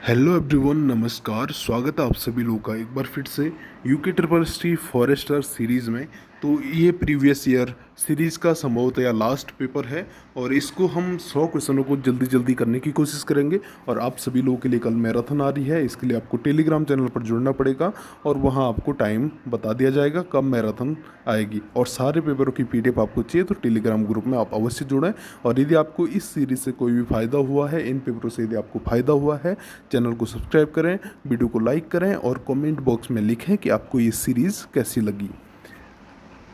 Hello everyone, नमस्कार। स्वागत है आप सभी लोगों का एक बार फिर से UK triple C forester series में। तो ये प्रीवियस ईयर सीरीज़ का संभवतः या लास्ट पेपर है और इसको हम 100 क्वेश्चनों को जल्दी जल्दी करने की कोशिश करेंगे। और आप सभी लोगों के लिए कल मैराथन आ रही है, इसके लिए आपको टेलीग्राम चैनल पर जुड़ना पड़ेगा और वहाँ आपको टाइम बता दिया जाएगा कब मैराथन आएगी। और सारे पेपरों की पीडीएफ आपको चाहिए तो टेलीग्राम ग्रुप में आप अवश्य जुड़ें। और यदि आपको इस सीरीज़ से कोई भी फ़ायदा हुआ है, इन पेपरों से यदि आपको फ़ायदा हुआ है, चैनल को सब्सक्राइब करें, वीडियो को लाइक करें और कमेंट बॉक्स में लिखें कि आपको ये सीरीज़ कैसी लगी।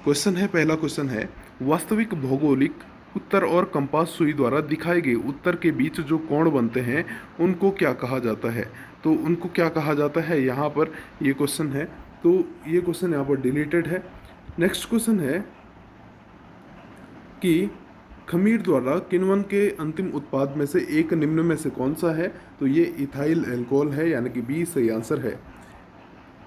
क्वेश्चन है, पहला क्वेश्चन है, वास्तविक भौगोलिक उत्तर और कंपास सुई द्वारा दिखाए गए उत्तर के बीच जो कोण बनते हैं उनको क्या कहा जाता है। तो उनको क्या कहा जाता है, यहाँ पर ये क्वेश्चन है। तो ये क्वेश्चन यहाँ पर डिलीटेड है। नेक्स्ट क्वेश्चन है कि खमीर द्वारा किण्वन के अंतिम उत्पाद में से एक निम्न में से कौन सा है। तो ये इथाइल एल्कोहल है, यानी कि बी सही आंसर है।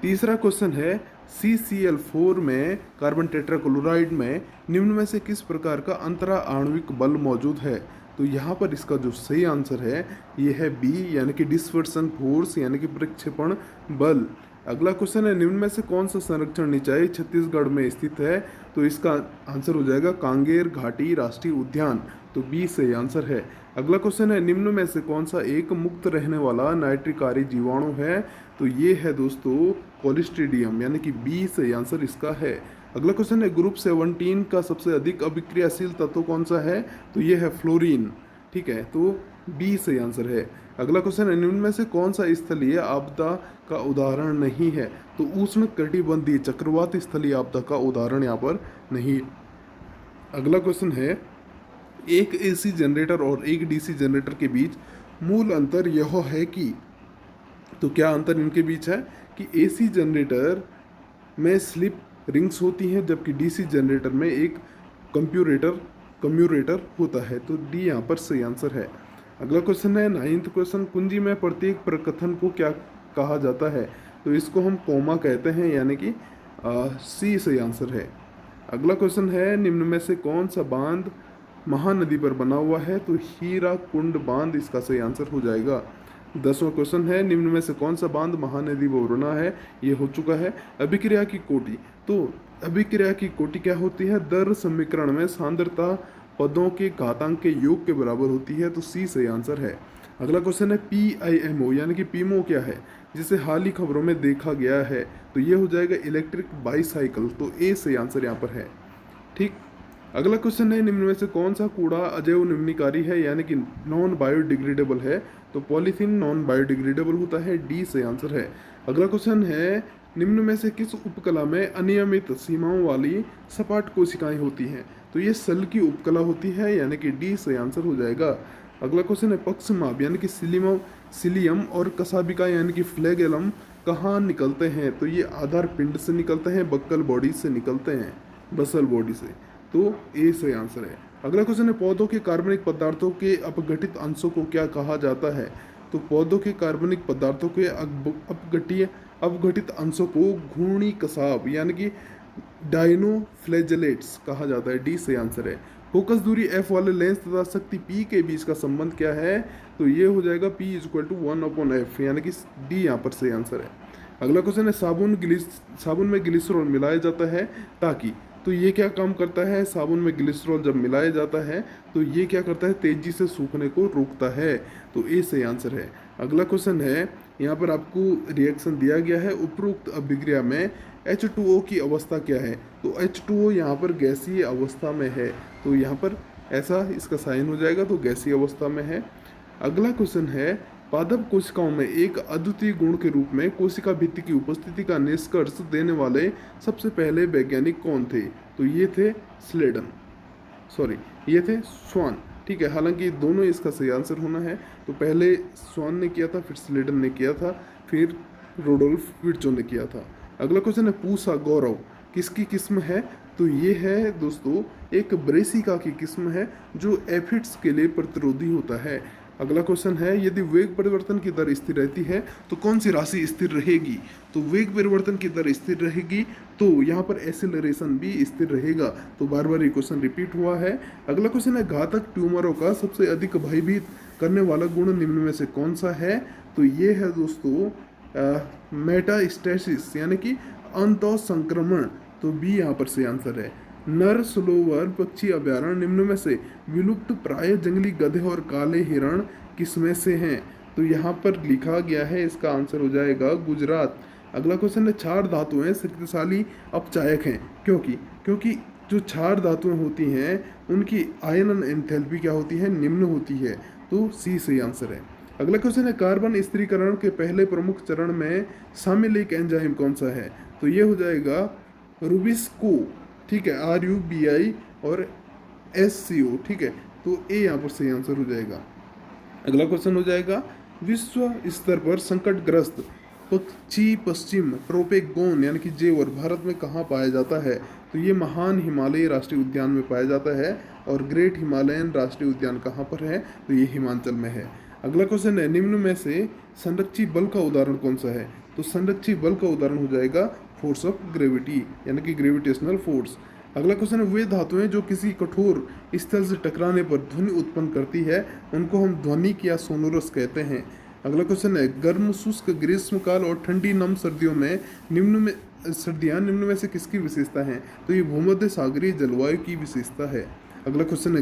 तीसरा क्वेश्चन है, CCl4 में कार्बन टेट्राक्लोराइड में निम्न में से किस प्रकार का अंतरा आणविक बल मौजूद है। तो यहाँ पर इसका जो सही आंसर है ये है बी, यानी कि डिस्पर्सन फोर्स, यानी कि प्रक्षेपण बल। अगला क्वेश्चन है, निम्न में से कौन सा संरक्षण निकाय छत्तीसगढ़ में स्थित है। तो इसका आंसर हो जाएगा कांगेर घाटी राष्ट्रीय उद्यान। तो बी सही आंसर है। अगला क्वेश्चन है, निम्न में से कौन सा एक मुक्त रहने वाला नाइट्रिकारी जीवाणु है। तो ये है दोस्तों कोलिस्ट्रीडियम, यानी कि बी सही आंसर इसका है। अगला क्वेश्चन है, ग्रुप 17 का सबसे अधिक अभिक्रियाशील तत्व कौन सा है। तो ये है फ्लोरीन। ठीक है, तो बी सही आंसर है। अगला क्वेश्चन है, निम्न में से कौन सा स्थलीय आपदा का उदाहरण नहीं है। तो उष्ण कटिबंधीय चक्रवात स्थलीय आपदा का उदाहरण यहाँ पर नहीं। अगला क्वेश्चन है, एक एसी जनरेटर और एक डीसी जनरेटर के बीच मूल अंतर यह है कि। तो क्या अंतर इनके बीच है कि एसी जनरेटर में स्लिप रिंग्स होती हैं जबकि डीसी जनरेटर में एक कम्यूरेटर होता है। तो डी यहाँ पर सही आंसर है। अगला क्वेश्चन है, 9th क्वेश्चन, कुंजी में प्रत्येक प्रकथन को क्या कहा जाता है। तो इसको हम कोमा कहते हैं, यानी कि सी सही आंसर है। अगला क्वेश्चन है, निम्न में से कौन सा बांध महानदी पर बना हुआ है। तो हीरा कुंड बांध इसका सही आंसर हो जाएगा। 10वां क्वेश्चन है, निम्न में से कौन सा बांध महानदी पर बना है। ये हो चुका है। अभिक्रिया की कोटि। तो अभिक्रिया की कोटि क्या होती है, दर समीकरण में सांद्रता पदों के घातांक के योग के बराबर होती है। तो सी सही आंसर है। अगला क्वेश्चन है, PIMO यानी कि पीमो क्या है, जिसे हाल ही खबरों में देखा गया है। तो ये हो जाएगा इलेक्ट्रिक बाईसाइकिल। तो ए सही आंसर यहाँ पर है। ठीक। अगला क्वेश्चन है, निम्न में से कौन सा कूड़ा अजैव निम्नकारी है, यानी कि नॉन बायोडिग्रेडेबल है। तो पॉलीथीन नॉन बायोडिग्रेडेबल होता है। डी सही आंसर है। अगला क्वेश्चन है, निम्न में से किस उपकला में अनियमित सीमाओं वाली सपाट कोशिकाएं होती हैं। तो ये सल की उपकला होती है, यानी कि डी सही आंसर हो जाएगा। अगला क्वेश्चन है, पक्षमाप यानी कि सिलियम और कसाबिका यानी कि फ्लैगेलम कहाँ निकलते हैं। तो ये आधार पिंड से निकलते हैं, बक्कल बॉडी से निकलते हैं, बसल बॉडी से। तो ए सही आंसर है। अगला क्वेश्चन है, पौधों के कार्बनिक पदार्थों के अपघटित अंशों को क्या कहा जाता है। तो पौधों के कार्बनिक पदार्थों के अपघटित अंशों को घूर्णी कसाब यानी कि डायनोफ्लैजेलेट्स कहा जाता है। डी सही आंसर है। फोकस दूरी f वाले लेंस तथा शक्ति P के बीच का संबंध क्या है। तो ये हो जाएगा P = 1/f, यानी कि डी यहाँ पर सही आंसर है। अगला क्वेश्चन है, साबुन में ग्लिसरॉल मिलाया जाता है ताकि। तो ये क्या काम करता है, साबुन में ग्लिसरॉल जब मिलाया जाता है तो ये क्या करता है, तेजी से सूखने को रोकता है। तो ए सही आंसर है। अगला क्वेश्चन है, यहाँ पर आपको रिएक्शन दिया गया है, उपरोक्त अभिक्रिया में H2O की अवस्था क्या है। तो H2O यहाँ पर गैसीय अवस्था में है। तो यहाँ पर ऐसा इसका साइन हो जाएगा, तो गैसीय अवस्था में है। अगला क्वेश्चन है, पादप कोशिकाओं में एक अद्वितीय गुण के रूप में कोशिका भित्ति की उपस्थिति का निष्कर्ष देने वाले सबसे पहले वैज्ञानिक कौन थे। तो ये थे ये थे स्वान। ठीक है, हालांकि दोनों इसका सही आंसर होना है। तो पहले स्वान ने किया था, फिर स्लेडन ने किया था, फिर रोडोल्फ विर्चो ने किया था। अगला क्वेश्चन है, पूसा गौरव किसकी किस्म है। तो ये है दोस्तों एक ब्रेसिका की किस्म है जो एफिड्स के लिए प्रतिरोधी होता है। अगला क्वेश्चन है, यदि वेग परिवर्तन की दर स्थिर रहती है तो कौन सी राशि स्थिर रहेगी? तो वेग परिवर्तन की दर स्थिर रहेगी तो यहाँ पर एक्सेलरेशन भी स्थिर रहेगा। तो बार बार ये क्वेश्चन रिपीट हुआ है। अगला क्वेश्चन है, घातक ट्यूमरों का सबसे अधिक भयभीत करने वाला गुण निम्न में से कौन सा है? तो ये है दोस्तों मेटास्टेसिस यानी कि अंतः संक्रमण। तो बी यहाँ पर से आंसर है। नर सरोवर पक्षी अभयारण्य निम्न में से विलुप्त प्राय जंगली गधे और काले हिरण किसमें से हैं? तो यहाँ पर लिखा गया है, इसका आंसर हो जाएगा गुजरात। अगला क्वेश्चन है, क्षार धातुएं शक्तिशाली अपचायक हैं क्योंकि जो क्षार धातुएं होती हैं उनकी आयनन एंथैल्पी क्या होती है? निम्न होती है। तो सी सही आंसर है। अगला क्वेश्चन है, कार्बन स्थिरीकरण के पहले प्रमुख चरण में शामिल एक एंजाइम कौन सा है? तो ये हो जाएगा रुबिस्को, ठीक है, RUBI और SCO, ठीक है। तो ए यहाँ पर सही आंसर हो जाएगा। अगला क्वेश्चन हो जाएगा, विश्व स्तर पर संकटग्रस्त पक्षी पश्चिम ट्रोपेगोन यानी कि जेवर भारत में कहाँ पाया जाता है? तो ये महान हिमालयी राष्ट्रीय उद्यान में पाया जाता है। और ग्रेट हिमालयन राष्ट्रीय उद्यान कहाँ पर है? तो ये हिमाचल में है। अगला क्वेश्चन है, निम्न में से संरक्षी बल का उदाहरण कौन सा है? तो संरक्षी बल का उदाहरण हो जाएगा फोर्स ऑफ ग्रेविटी यानी कि ग्रेविटेशनल फोर्स। अगला क्वेश्चन है, वे धातुएं जो किसी कठोर स्थल से टकराने पर ध्वनि उत्पन्न करती है उनको हम ध्वनिक या सोनोरस कहते हैं। अगला क्वेश्चन है, गर्म शुष्क ग्रीष्मकाल और ठंडी नम सर्दियों में निम्न में से किसकी विशेषता है? तो ये भूमध्य सागरीय जलवायु की विशेषता है। अगला क्वेश्चन है,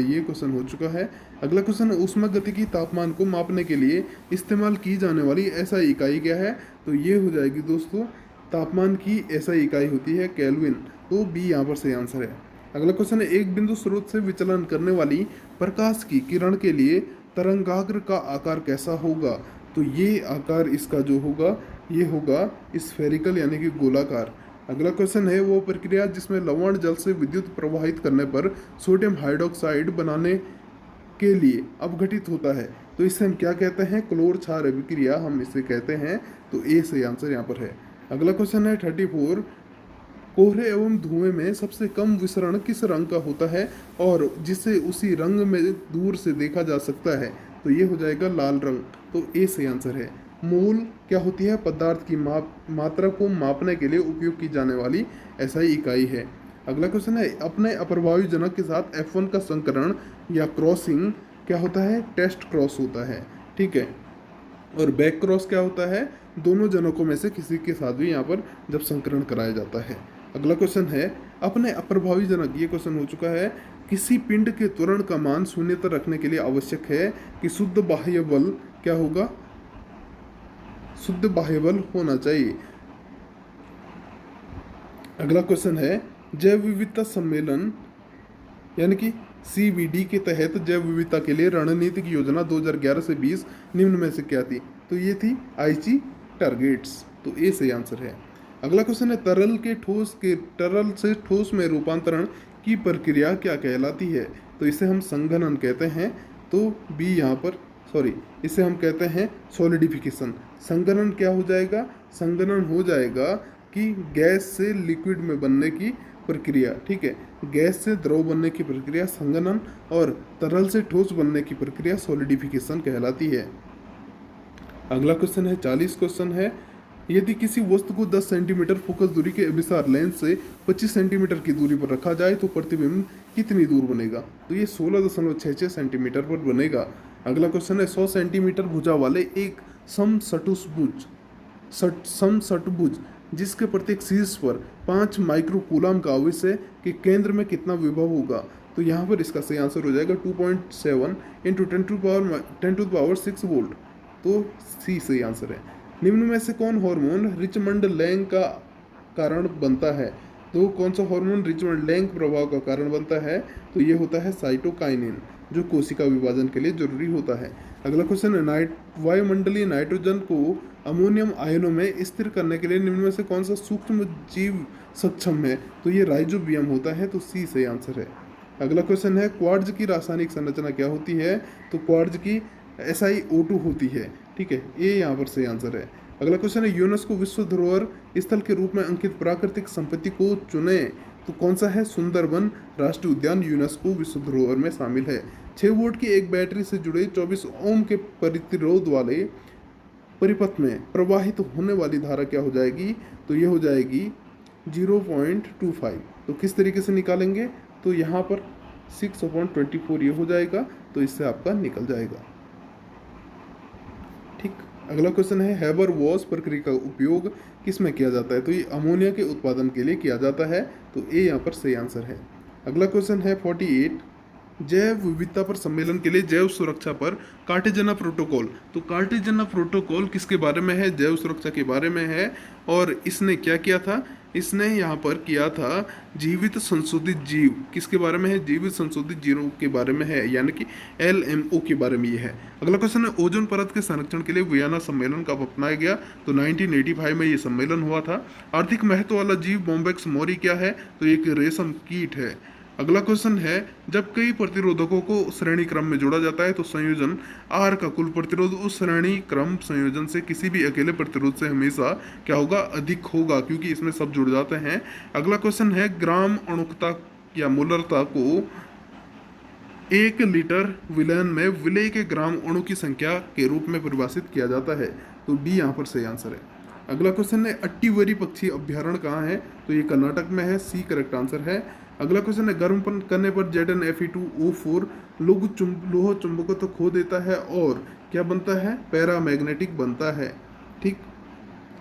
ये क्वेश्चन हो चुका है। अगला क्वेश्चन है, ऊष्मागतिकी तापमान को मापने के लिए इस्तेमाल की जाने वाली ऐसा इकाई क्या है? तो ये हो जाएगी दोस्तों तापमान की ऐसा इकाई होती है केल्विन। तो बी यहाँ पर सही आंसर है। अगला क्वेश्चन है, एक बिंदु स्रोत से विचलन करने वाली प्रकाश की किरण के लिए तरंगाग्र का आकार कैसा होगा? तो ये आकार इसका जो होगा ये होगा स्फेरिकल यानी कि गोलाकार। अगला क्वेश्चन है, वो प्रक्रिया जिसमें लवण जल से विद्युत प्रवाहित करने पर सोडियम हाइड्रोक्साइड बनाने के लिए अपघटित होता है, तो इसे हम क्या कहते हैं? क्लोर क्षार अभिक्रिया हम इसे कहते हैं। तो ए सही आंसर यहाँ पर है। अगला क्वेश्चन है 34, कोहरे एवं धुएं में सबसे कम विसरण किस रंग का होता है और जिसे उसी रंग में दूर से देखा जा सकता है? तो ये हो जाएगा लाल रंग। तो ए सही आंसर है। मोल क्या होती है? पदार्थ की मात्रा को मापने के लिए उपयोग की जाने वाली ऐसा ही इकाई है। अगला क्वेश्चन है, अपने अप्रभावी जनक के साथ F1 का संकरण या क्रॉसिंग क्या होता है? टेस्ट क्रॉस होता है, ठीक है। और बैक क्रॉस क्या होता है? दोनों जनकों में से किसी के साथ भी यहाँ पर जब संकरण कराया जाता है। अगला क्वेश्चन है, अपने अप्रभावी जनक, ये क्वेश्चन हो चुका है, किसी पिंड के त्वरण का मान शून्य तक रखने के लिए आवश्यक है कि शुद्ध बाह्य बल क्या होगा? शुद्ध बाह्य बल होना चाहिए। अगला क्वेश्चन है, जैव विविधता सम्मेलन यानी कि CVD के तहत जैव विविधता के लिए रणनीतिक योजना 2011 से 20 निम्न में से क्या थी? तो ये थी आईची टारगेट्स। तो ए सही आंसर है। अगला क्वेश्चन है, तरल से ठोस में रूपांतरण की प्रक्रिया क्या कहलाती है? तो इसे हम संघनन कहते हैं। तो बी यहाँ पर इसे हम कहते हैं सॉलिडिफिकेशन। संघनन क्या हो जाएगा? संघनन हो जाएगा कि गैस से लिक्विड में बनने की प्रक्रिया, ठीक है। गैस से द्रव बनने की प्रक्रिया संघनन और तरल से ठोस बनने की प्रक्रिया सॉलिडिफिकेशन कहलाती है। अगला क्वेश्चन है 40 क्वेश्चन है, यदि किसी वस्तु को 10 सेंटीमीटर फोकस दूरी के अभिसार लेंस से 25 सेंटीमीटर की दूरी पर रखा जाए तो प्रतिबिंब कितनी दूर बनेगा? तो ये 16.66 सेंटीमीटर पर बनेगा। अगला क्वेश्चन है, 100 सेंटीमीटर भुजा वाले एक समषटभुज जिसके प्रत्येक शीर्ष पर 5 माइक्रोकूलम का आवेश के केंद्र में कितना विभव होगा? तो यहाँ पर इसका सही आंसर हो जाएगा 2.7 × 10⁻6 वोल्ट। तो सी सही आंसर है। निम्न में से कौन हार्मोन रिचमंड लैंग का कारण बनता है? तो कौन सा हार्मोन रिचमंड लैंग प्रभाव का कारण बनता है? तो ये होता है साइटोकाइनिन, जो कोशिका विभाजन के लिए जरूरी होता है। अगला क्वेश्चन है, वायुमंडलीय नाइट्रोजन को अमोनियम आयनों में स्थिर करने के लिए निम्न में से कौन सा सूक्ष्म जीव सक्षम है? तो ये राइजोबियम होता है। तो सी सही आंसर है। अगला क्वेश्चन है, क्वार्ट्ज की रासायनिक संरचना क्या होती है? तो क्वार्ट्ज की SiO2 होती है, ठीक है। ये यहाँ पर सही आंसर है। अगला क्वेश्चन है, यूनेस्को विश्व धरोहर स्थल के रूप में अंकित प्राकृतिक संपत्ति को चुने। तो कौन सा है? सुंदरबन राष्ट्रीय उद्यान यूनेस्को विश्व धरोहर में शामिल है। 6 वोल्ट की एक बैटरी से जुड़े 24 ओम के प्रतिरोध वाले परिपथ में प्रवाहित होने वाली धारा क्या हो जाएगी? तो ये हो जाएगी 0.25। तो किस तरीके से निकालेंगे? तो यहाँ पर 6/24 ये हो जाएगा, तो इससे आपका निकल जाएगा। ठीक। अगला क्वेश्चन है हैबर वॉश प्रक्रिया का उपयोग किस में किया जाता है? तो ये अमोनिया के उत्पादन के लिए किया जाता है, तो ए यहाँ पर सही आंसर है। अगला क्वेश्चन है 48 जैव विविधता पर सम्मेलन के लिए जैव सुरक्षा पर कार्टेजना प्रोटोकॉल। तो कार्टेजना प्रोटोकॉल किसके बारे में है? जैव सुरक्षा के बारे में है। और इसने क्या किया था? इसने यहाँ पर किया था जीवित संशोधित जीव। किसके बारे में है? जीवित संशोधित जीवों के बारे में है, यानी कि LMO के बारे में ये है। अगला क्वेश्चन है ओजोन परत के संरक्षण के लिए वियना सम्मेलन कब अपनाया गया? तो 1985 में ये सम्मेलन हुआ था। आर्थिक महत्व वाला जीव बॉम्बेक्स मोरी क्या है? तो एक रेशम कीट है। अगला क्वेश्चन है जब कई प्रतिरोधकों को श्रेणी क्रम में जोड़ा जाता है तो संयोजन R का कुल प्रतिरोध उस श्रेणी क्रम संयोजन से किसी भी अकेले प्रतिरोध से हमेशा क्या होगा? अधिक होगा, क्योंकि इसमें सब जुड़ जाते हैं। अगला क्वेश्चन है ग्राम अणुकता या मोलरता को 1 लीटर विलयन में विलेय के ग्राम अणु की संख्या के रूप में परिभाषित किया जाता है, तो डी यहाँ पर सही आंसर है। अगला क्वेश्चन है अट्टीवरी पक्षी अभ्यारण्य कहाँ है? तो ये कर्नाटक में है, सी करेक्ट आंसर है। अगला क्वेश्चन है गर्म करने पर ZnFe2O4 लोह चुंबकत्व खो देता है और क्या बनता है? पैरामैग्नेटिक बनता है। ठीक।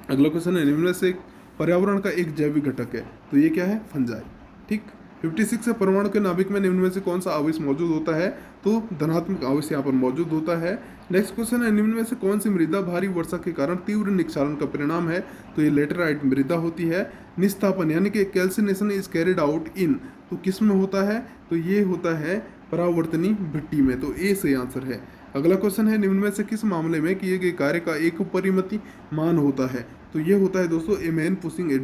अगला क्वेश्चन है निम्न में से पर्यावरण का एक जैविक घटक है, तो ये क्या है? फंजाई। ठीक। 56 है परमाणु के नाभिक में निम्न में से कौन सा आवेश मौजूद होता है? तो धनात्मक आवेश यहाँ पर मौजूद होता है। नेक्स्ट क्वेश्चन है निम्न में से कौन सी मृदा भारी वर्षा के कारण तीव्र निक्षालन का परिणाम है? तो ये लेटेराइट मृदा होती है। निस्तापन यानी कि calcination is carried out in, तो किस में होता है? तो ये होता है परावर्तनी भट्टी में, तो ए सही आंसर है। अगला क्वेश्चन है निम्न में से किस मामले में किए गए कार्य का एक परिमिति मान होता है? तो ये होता है दोस्तों a man pushing A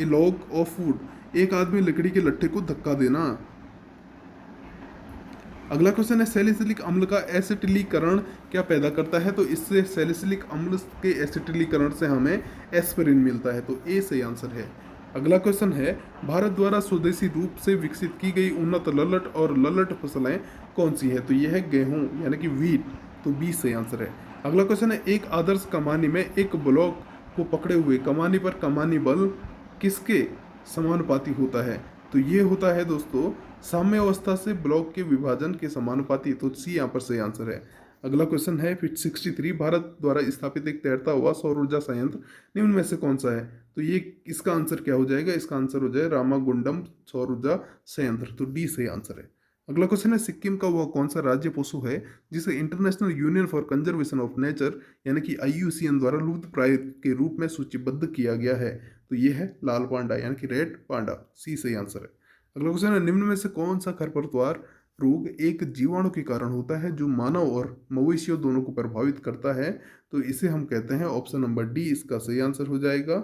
log of would, एक आदमी लकड़ी के लट्ठे को धक्का देना। अगला क्वेश्चन है सैलिसिलिक अम्ल का एसिटिलीकरण क्या पैदा करता है? तो इससे सैलिसिलिक अम्ल के एसिटिलीकरण से हमें एस्पिरिन मिलता है, तो ए सही आंसर है। अगला क्वेश्चन है भारत द्वारा स्वदेशी रूप से विकसित की गई उन्नत ललट और ललट फसलें कौन सी है? तो यह है गेहूं यानी कि वीट, तो बी सही आंसर है। अगला क्वेश्चन है एक आदर्श कमानी में एक ब्लॉक को पकड़े हुए कमानी पर कमानी बल किसके समानुपाती होता है? तो ये होता है दोस्तों साम्य अवस्था से ब्लॉक के विभाजन के समानुपाती, तो सी यहाँ पर सही आंसर है। अगला क्वेश्चन है 63 भारत द्वारा स्थापित एक तैरता हुआ सौर ऊर्जा संयंत्र निम्न में से कौन सा है? तो ये इसका आंसर क्या हो जाएगा? इसका आंसर हो जाए रामागुंडम सौर ऊर्जा संयंत्र, तो डी सही आंसर है। अगला क्वेश्चन है सिक्किम का वह कौन सा राज्य पशु है जिसे international union for conservation of nature यानी कि IUCN द्वारा लुप्त प्राय के रूप में सूचीबद्ध किया गया है? तो ये है लाल पांडा यानी कि रेड पांडा, सी सही आंसर है। अगला क्वेश्चन है निम्न में से कौन सा खरपतवार रोग एक जीवाणु के कारण होता है जो मानव और मवेशियों दोनों को प्रभावित करता है? तो इसे हम कहते हैं ऑप्शन नंबर डी इसका सही आंसर हो जाएगा।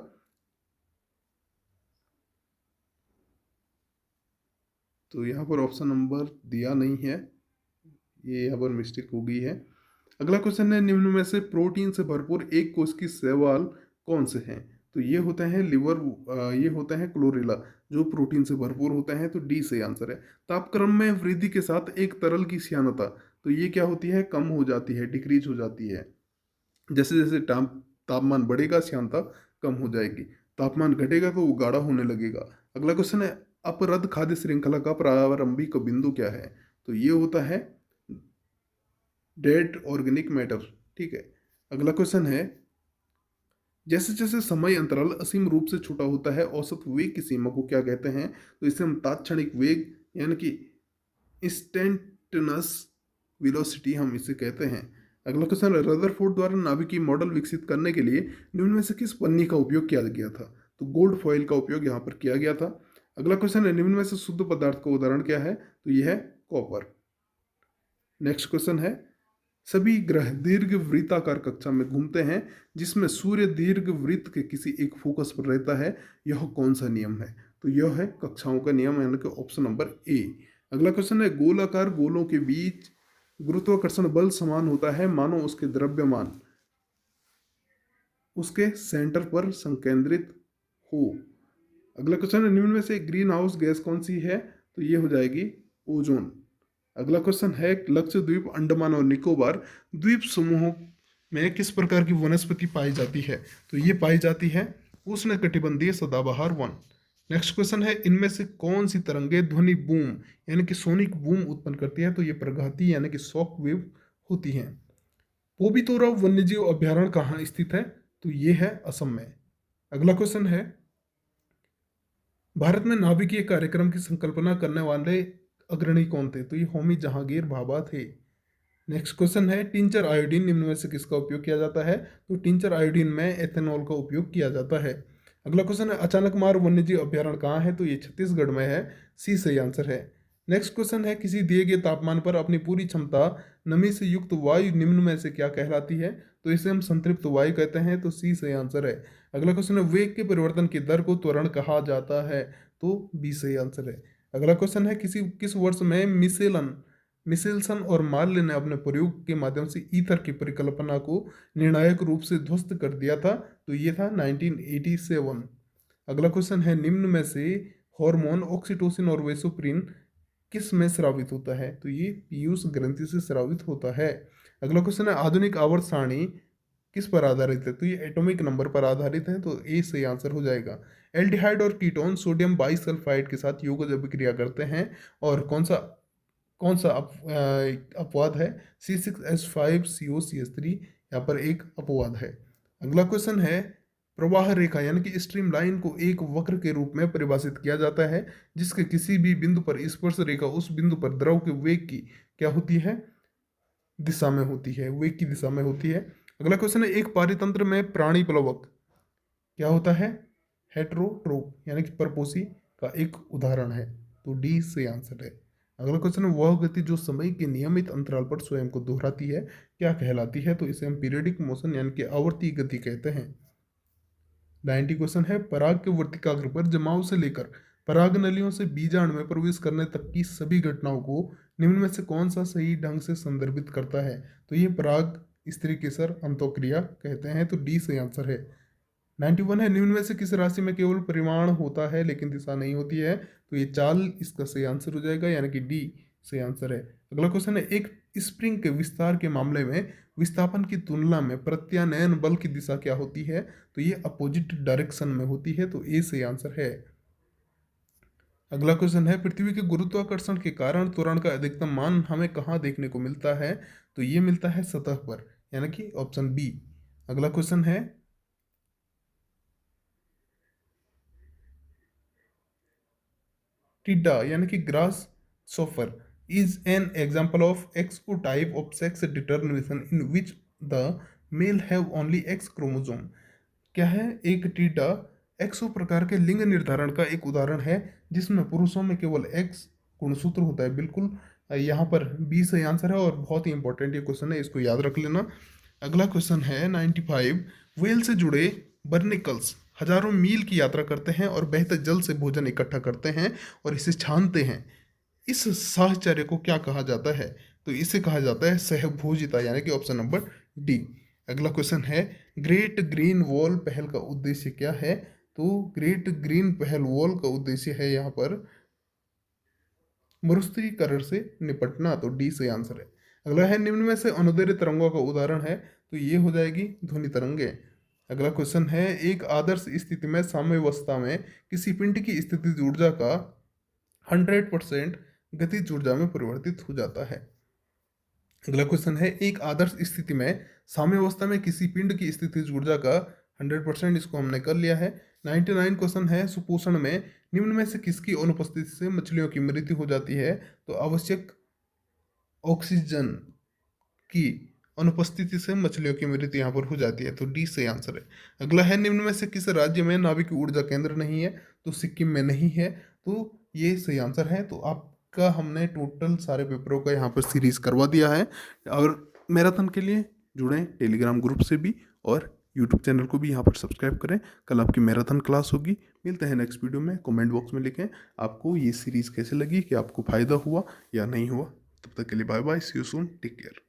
तो यहाँ पर ऑप्शन नंबर दिया नहीं है, ये यहाँ पर मिस्टेक हो गई है। अगला क्वेश्चन है निम्न में से प्रोटीन से भरपूर एक कोश की शैवाल कौन से हैं? तो ये होता है लिवर, ये होता है क्लोरेला जो प्रोटीन से भरपूर होता है, तो डी सही आंसर है। तापक्रम में वृद्धि के साथ एक तरल की श्यानता, तो ये क्या होती है? कम हो जाती है, डिक्रीज हो जाती है। जैसे जैसे तापमान बढ़ेगा श्यानता कम हो जाएगी, तापमान घटेगा तो वो गाढ़ा होने लगेगा। अगला क्वेश्चन है अपरद खाद्य श्रृंखला का प्रारंभिक बिंदु क्या है? तो ये होता है डेड ऑर्गेनिक मैटर। ठीक है। अगला क्वेश्चन है जैसे जैसे समय अंतराल असीम रूप से छोटा होता है औसत वेग की सीमा को क्या कहते हैं? तो इसे हम तात्क्षणिक वेग यानी कि इंस्टेंटनस वेलोसिटी हम इसे कहते हैं। अगला क्वेश्चन है रदरफोर्ड द्वारा नाभिकीय मॉडल विकसित करने के लिए निम्न में से किस पन्नी का उपयोग किया गया था? तो गोल्ड फॉइल का उपयोग यहाँ पर किया गया था। अगला क्वेश्चन है निम्न में से शुद्ध पदार्थ का उदाहरण क्या है? तो यह है कॉपर। नेक्स्ट क्वेश्चन है सभी ग्रह दीर्घ वृत्ताकार कक्षा में घूमते हैं जिसमें सूर्य दीर्घ वृत्त के किसी एक फोकस पर रहता है, यह कौन सा नियम है? तो यह है कक्षाओं का नियम यानी कि ऑप्शन नंबर ए। अगला क्वेश्चन है गोलाकार गोलों के बीच गुरुत्वाकर्षण बल समान होता है मानो उसके द्रव्यमान उसके सेंटर पर संकेंद्रित हो। अगला क्वेश्चन है निम्न में से ग्रीन हाउस गैस कौन सी है? तो ये हो जाएगी ओजोन। अगला क्वेश्चन है लक्षद्वीप, अंडमान और निकोबार द्वीप समूहों में किस प्रकार की वनस्पति पाई जाती है? तो ये पाई जाती है उष्णकटिबंधीय सदाबहार वन। नेक्स्ट क्वेश्चन है इनमें से कौन सी तरंगे ध्वनि बूम यानी कि सोनिक बूम उत्पन्न करती है? तो ये प्रघाती यानी कि शॉक वेव होती हैं। पोबितोरा वन्यजीव अभ्यारण्य कहाँ स्थित है? तो ये है असम में। अगला क्वेश्चन है भारत में नाभिकीय कार्यक्रम की संकल्पना करने वाले अग्रणी कौन थे? तो ये होमी जहांगीर भाभा थे। नेक्स्ट क्वेश्चन है टिंचर आयोडीन निम्न में से किसका उपयोग किया जाता है? तो टिंचर आयोडीन में एथेनॉल का उपयोग किया जाता है। अगला क्वेश्चन है अचानक मार वन्यजीव अभ्यारण्य कहाँ है? तो ये छत्तीसगढ़ में है। सी सही आंसर है। नेक्स्ट क्वेश्चन है किसी दिए गए तापमान पर अपनी पूरी क्षमता नमी से युक्त वायु निम्न में से क्या कहलाती है? तो इसे हम संतृप्त वायु कहते हैं। तो सी सही आंसर है। अगला क्वेश्चन है वेग के परिवर्तन की दर को त्वरण कहा जाता है? तो बी सही आंसर है। अगला क्वेश्चन है किस वर्ष में मिशेल्सन और मार्ले ने अपने प्रयोग के माध्यम से ईथर की परिकल्पना को निर्णायक रूप से ध्वस्त कर दिया था? तो ये था 1987। अगला क्वेश्चन है निम्न में से हार्मोन ऑक्सीटोसिन और वेसोप्रिन किस में स्रावित होता है? तो ये पीयूष ग्रंथि से स्रावित होता है। अगला क्वेश्चन है आधुनिक आवर्त सारणी किस पर आधारित है? तो ये एटॉमिक नंबर पर आधारित है। तो ए सही आंसर हो जाएगा। एल्डिहाइड और कीटोन सोडियम बाइसल्फाइड के साथ योगज अभिक्रिया करते हैं और कौन सा अपवाद है? C6H5COCH3 यहाँ पर एक अपवाद है। अगला क्वेश्चन है प्रवाह रेखा यानी कि स्ट्रीम लाइन को एक वक्र के रूप में परिभाषित किया जाता है जिसके किसी भी बिंदु पर स्पर्श रेखा उस बिंदु पर द्रव के वेग की क्या होती है? दिशा में होती है, वेग की दिशा में होती है। अगला क्वेश्चन है एक पारितंत्र में प्राणी प्लवक क्या होता है? हेट्रोट्रोप यानी कि परपोषी का एक उदाहरण है। तो डी से आंसर है। अगला क्वेश्चन है वह गति जो समय के नियमित अंतराल पर स्वयं को दोहराती है क्या कहलाती है? तो इसे हम पीरियडिक मोशन यानी कि आवर्ती गति कहते हैं। 90 क्वेश्चन है पराग के वर्तिकाग्र पर जमाव से लेकर पराग नलियों से बीजाणु में प्रवेश करने तक की सभी घटनाओं को निम्न में से कौन सा सही ढंग से संदर्भित करता है? तो ये पराग स्त्री केसर अंतोक्रिया कहते हैं। तो डी सही आंसर है। 91 है निम्न में से किस राशि में केवल परिमाण होता है लेकिन दिशा नहीं होती है? तो ये चाल इसका सही आंसर हो जाएगा यानी कि डी सही आंसर है। अगला क्वेश्चन है एक स्प्रिंग के विस्तार के मामले में विस्थापन की तुलना में प्रत्यानयन बल की दिशा क्या होती है? तो ये अपोजिट डायरेक्शन में होती है। तो ए सही आंसर है। अगला क्वेश्चन है पृथ्वी के गुरुत्वाकर्षण के कारण त्वरण का अधिकतम मान हमें कहाँ देखने को मिलता है? तो ये मिलता है सतह पर यानी कि ऑप्शन बी। अगला क्वेश्चन है टिड्डा यानी कि grasshopper is an example of XO type of sex determination in which the male have only X chromosome. क्या है? एक टिड्डा एक्सो प्रकार के लिंग निर्धारण का एक उदाहरण है जिसमें पुरुषों में केवल एक्स गुणसूत्र होता है। बिल्कुल यहाँ पर बी सही आंसर है और बहुत ही इंपॉर्टेंट ये क्वेश्चन है, इसको याद रख लेना। अगला क्वेश्चन है 95 वेल से जुड़े बर्निकल्स हजारों मील की यात्रा करते हैं और बहते जल से भोजन इकट्ठा करते हैं और इसे छानते हैं। इस साहचर्य को क्या कहा जाता है? तो इसे कहा जाता है सहभोजिता यानी कि ऑप्शन नंबर डी। अगला क्वेश्चन है ग्रेट ग्रीन वॉल पहल का उद्देश्य क्या है? तो ग्रेट ग्रीन पहल वॉल का उद्देश्य है यहाँ पर मरुस्थलीकरण से निपटना। तो डी से आंसर है। अगला है निम्न में से अनुदैर्ध्य तरंगों का उदाहरण है? तो ये हो जाएगी ध्वनि तरंगे। अगला क्वेश्चन है एक आदर्श स्थिति में साम्यावस्था में किसी पिंड की स्थितिज ऊर्जा का 100% गतिज ऊर्जा में परिवर्तित हो जाता है। अगला क्वेश्चन है एक आदर्श स्थिति में साम्यावस्था में किसी पिंड की स्थितिज ऊर्जा का 100%, इसको हमने कर लिया है। 99 क्वेश्चन है सुपोषण में निम्न में से किसकी अनुपस्थिति से मछलियों की मृत्यु हो जाती है? तो आवश्यक ऑक्सीजन की अनुपस्थिति से मछलियों की मृत्यु यहाँ पर हो जाती है। तो डी से आंसर है। अगला है निम्न में से किस राज्य में नाभिक ऊर्जा केंद्र नहीं है? तो सिक्किम में नहीं है। तो ये सही आंसर है। तो आपका हमने टोटल सारे पेपरों का यहाँ पर सीरीज करवा दिया है और मैराथन के लिए जुड़ें टेलीग्राम ग्रुप से भी और यूट्यूब चैनल को भी यहाँ पर सब्सक्राइब करें। कल आपकी मैराथन क्लास होगी। मिलते हैं नेक्स्ट वीडियो में। कमेंट बॉक्स में लिखें आपको ये सीरीज़ कैसे लगी, कि आपको फ़ायदा हुआ या नहीं हुआ। तब तक के लिए bye bye, see you soon, take care.